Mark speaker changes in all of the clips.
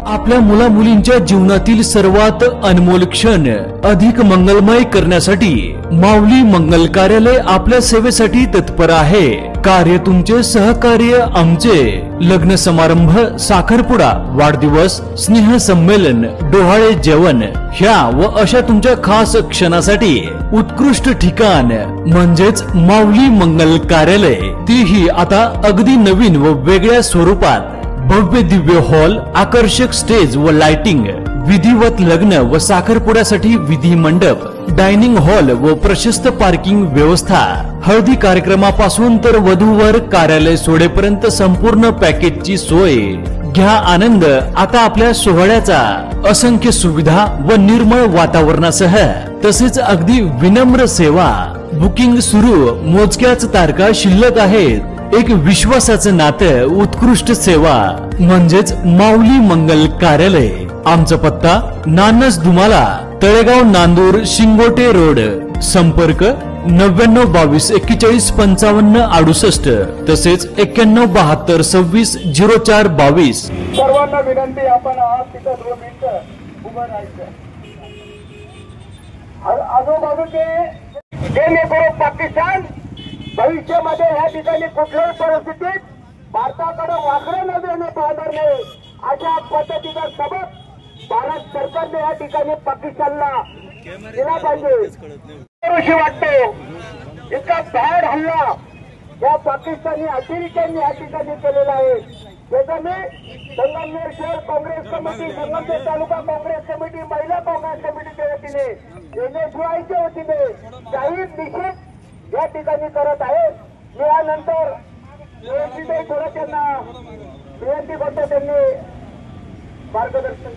Speaker 1: आपल्या मुला मुलींच्या जीवनातील सर्वात अनमोल क्षण अधिक मंगलमय करण्यासाठी माऊली मंगल कार्यालय आपल्या सेवेसाठी तत्पर आहे। कार्य तुमचे, सहकार्य आमचे। लग्न समारंभ, साखरपुडा, वाढदिवस, स्नेह संमेलन, डोहाळे जेवण ह्या व अशा तुमच्या खास क्षणासाठी उत्कृष्ट ठिकाण म्हणजेच माऊली मंगल कार्यालय, तीही आता अगदी नवीन व वेगळ्या स्वरूपात। भव्य दिव्य हॉल, आकर्षक स्टेज व लाइटिंग, विधिवत लग्न व साखरपुड्यासाठी विधी मंडप, डायनिंग हॉल व प्रशस्त पार्किंग व्यवस्था, हळदी कार्यक्रमापासून तर वधूवर कार्यालय सोडेपर्यंत संपूर्ण पॅकेजची सोय। घ्या आनंद आता आपल्या सोहळ्याचा। असंख्य सुविधा व निर्मळ वातावरणासह तसेच अगदी विनम्र सेवा। बुकिंग सुरू, मोजक्याच तारखा शिल्लक आहेत। एक विश्वासाचं नातं, उत्कृष्ट सेवा म्हणजेच माऊली मंगल कार्यालय। आमचा पत्ता नानस दुमाला, तळेगाव, नांदूर, शिंगोटे रोड। संपर्क 99 22 41 55 68 तसेच 91 72 26 04 22।
Speaker 2: सर्वांना विनंती, आपण आज तिथं 2 मिनिटं उभं राहायचं। आजूबाजूचे पाकिस्तान भविष्यामध्ये या ठिकाणी कुठल्याही परिस्थितीत भारताकडे वाकडं न देणे पाहणार नाही, अशा पद्धतीचा सबक भारत सरकारने या ठिकाणी पाकिस्तानला दिला पाहिजे। वाटतो इतका भयाड हल्ला या पाकिस्तानी अतिरेक्यांनी या ठिकाणी केलेला आहे। त्याचा मी संगमनेर शहर काँग्रेस कमिटी, संगमनेर तालुका काँग्रेस कमिटी, महिला काँग्रेस कमिटीच्या वतीने, NSYच्या वतीने जाहीर निषेध या ठिकाणी करत आहे। मी यानंतर थोडं त्यांना विनंती करतो, त्यांनी मार्गदर्शन।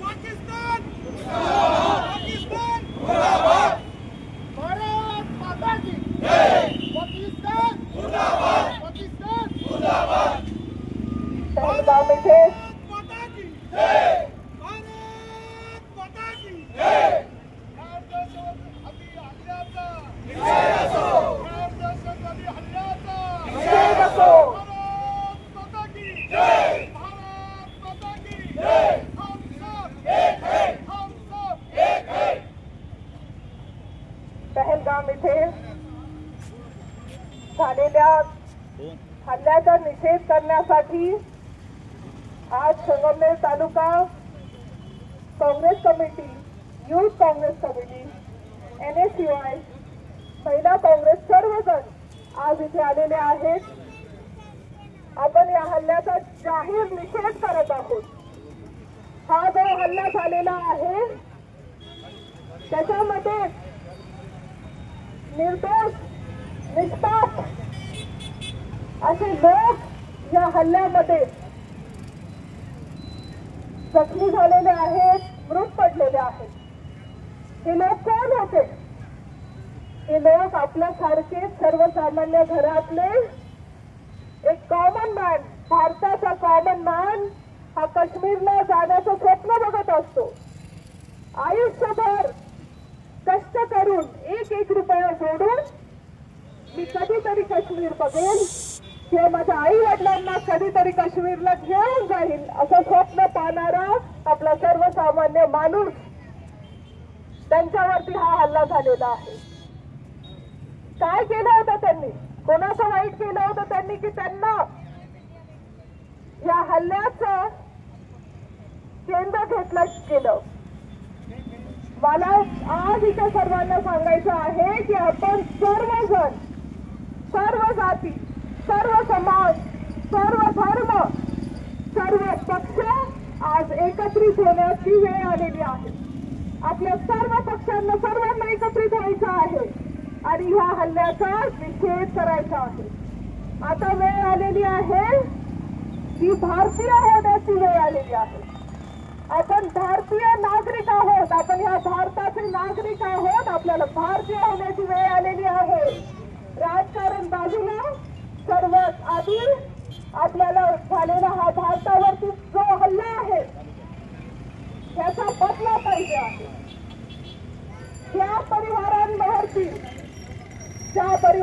Speaker 3: पाकिस्तान मुर्दाबाद, भारत माता की जय। पाकिस्तान मुर्दाबाद, पाकिस्तान मुर्दाबाद,
Speaker 2: पहलगाम इथे
Speaker 3: माता की जय, भारत माता की जय।
Speaker 2: पहलगाम इथे झालेल्या हल्ल्याचा निषेध करण्यासाठी आज Sangamner taluka Congress committee, youth Congress committee, NSY, महिला काँग्रेस सर्वजण आज इथे आलेले आहेत। आपण या हल्ल्याचा जाहीर निषेध करत आहोत। हा जो हल्ला झालेला आहे त्याच्यामध्ये निर्दोष, निष्पाप असे लोक या हल्ल्यामध्ये जखमी झालेले आहेत, मृत पडलेले आहेत। हे लोक कोण होते? हे लोक आपल्यासारखे सर्वसामान्य घरातले एक कॉमन मॅन, भारताचा कॉमन मॅन हा काश्मीरला जाण्याचं स्वप्न बघत असतो। आयुष्यभर कष्ट करून एक रुपया जोडून मी कधीतरी काश्मीर बघेल किंवा माझ्या आई वडिलांना कधीतरी काश्मीरला घेऊन जाईल असं स्वप्न पाहणारा आपला सर्वसामान्य माणूस, त्यांच्यावरती हा हल्ला झालेला आहे। काय केलं होतं त्यांनी? कोणाचं वाईट केलं होतं त्यांनी की त्यांना या हल्ल्याचं केंद्र घेतलं गेलं? मला आज इथे सर्वांना सांगायचं आहे की आपण सर्वजण, सर्व जाती, सर्व समाज, सर्व धर्म, सर्व पक्ष आज एकत्रित होण्याची वेळ आलेली आहे। आपल्या सर्व पक्षांना, सर्वांना एकत्रित व्हायचं आहे आणि ह्या हल्ल्याचा निषेध करायचा आहे। आता वेळ आलेली आहे की भारतीय होण्याची वेळ आलेली आहे। आपण भारतीय नागरिक आहोत, आपण ह्या भारताचे नागरिक आहोत। आपल्याला भारतीय होण्याची वेळ आलेली आहे। राजकारण बाजूला, सर्वात आधी आपल्याला झालेला हा भारतावरती जो हल्ला आहे त्याचा बदला पाहिजे आहे। त्या परिवारांवरती ज्या परिवार